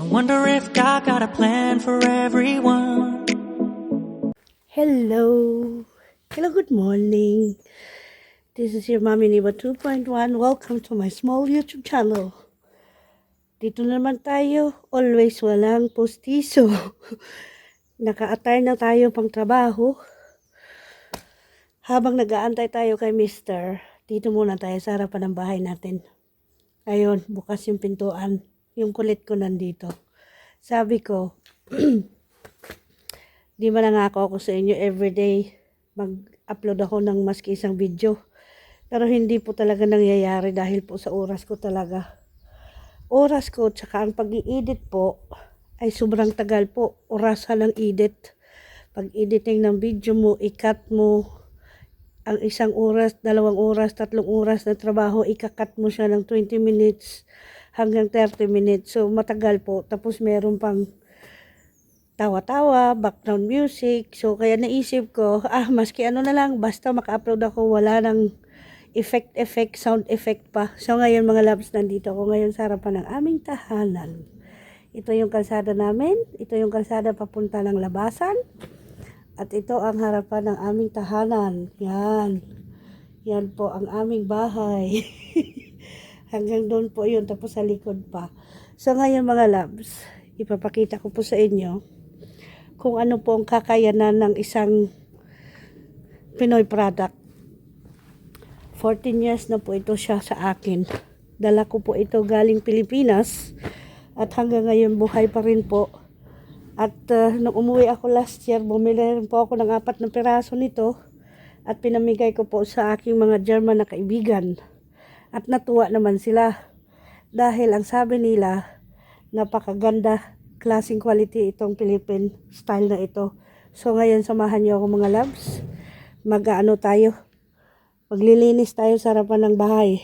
wonder if God got a plan for everyone. Hello. Hello, good morning. This is your Mommy Niba 2.1. Welcome to my small YouTube channel. Dito naman tayo, always walang postiso. Naka-attire na tayo pang trabaho. Habang nag-aantay tayo kay Mr., dito muna tayo sa harapan ng bahay natin. Ayun, bukas yung pintuan. Yung kulit ko nandito. Sabi ko, di ba nangako ako sa inyo everyday mag-upload ako ng maski isang video. Pero hindi po talaga nangyayari dahil po sa oras ko talaga. Oras ko tsaka ang pag-i-edit po ay sobrang tagal po. Orasan ang edit. Pag-editing ng video mo, i-cut mo ang isang oras, 2 oras, 3 oras na trabaho, ika-cut mo siya ng 20 minutes hanggang 30 minutes. So matagal po. Tapos meron pang tawa-tawa, background music. So kaya naisip ko, maski ano na lang, basta maka-upload ako, wala nang effect, sound effect pa. So ngayon mga loves, nandito ako ngayon sa harapan ng aming tahanan. Ito yung kalsada namin, ito yung kalsada papunta ng labasan, at ito ang harapan ng aming tahanan. Yan. Yan po ang aming bahay. Hanggang doon po yun, tapos sa likod pa. So ngayon mga loves, ipapakita ko po sa inyo kung ano po ang kakayanan ng isang Pinoy product. 14 years na po ito siya sa akin. Dala ko po ito galing Pilipinas at hanggang ngayon buhay pa rin po. At nung umuwi ako last year, bumili rin po ako ng 4 na piraso nito at pinamigay ko po sa aking mga German na kaibigan. At natuwa naman sila dahil ang sabi nila, napakaganda, klaseng quality itong Philippine style na ito. So ngayon samahan niyo ako mga loves. Mag-aano tayo? Maglilinis tayo sa harapan ng bahay.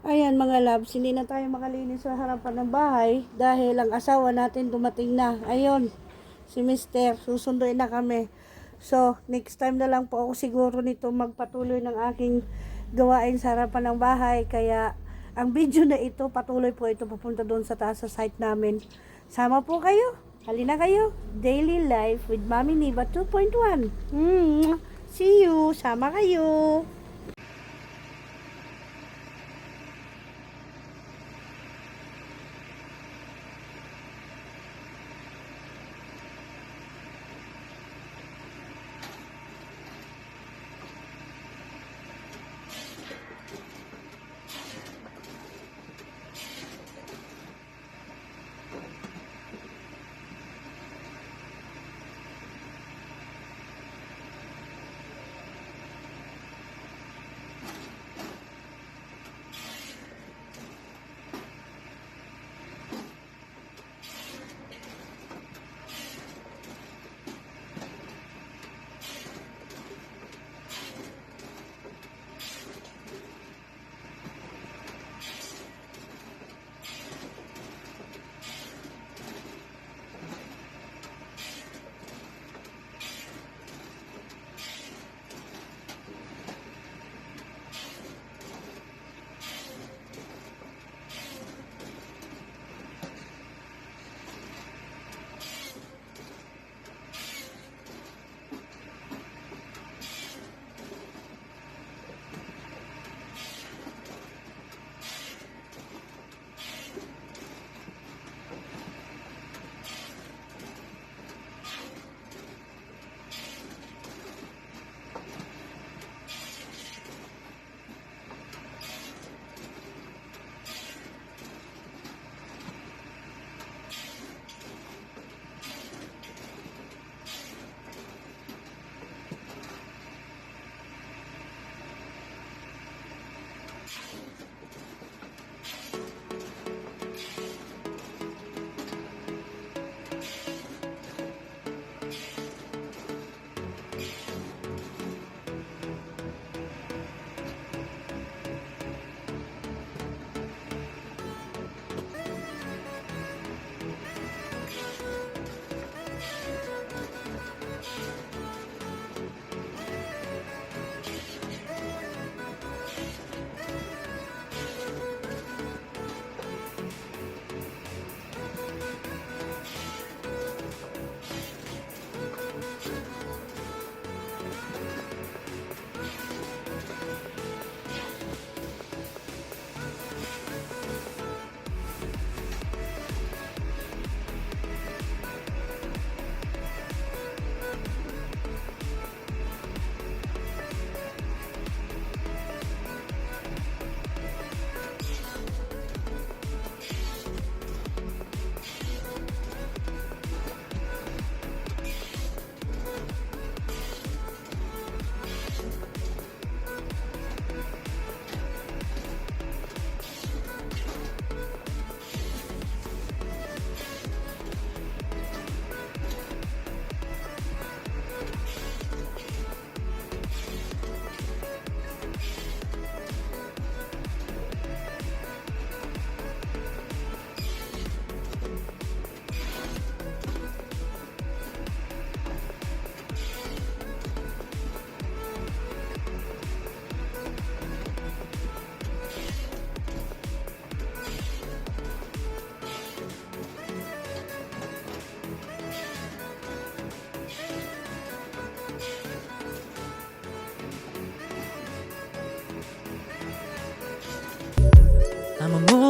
Ayan mga loves, hindi na tayo makalinis sa harapan ng bahay dahil ang asawa natin dumating na. Ayun, si Mr. Susunduin na kami. So, next time na lang po ako siguro nito magpatuloy ng aking gawain sa harapan ng bahay. Kaya, ang video na ito, patuloy po ito papunta doon sa taas sa site namin. Sama po kayo. Halina kayo. Daily Life with Mommy Niba 2.1. See you. Sama kayo.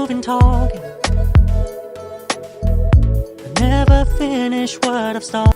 you've been talking. I never finish what I've started.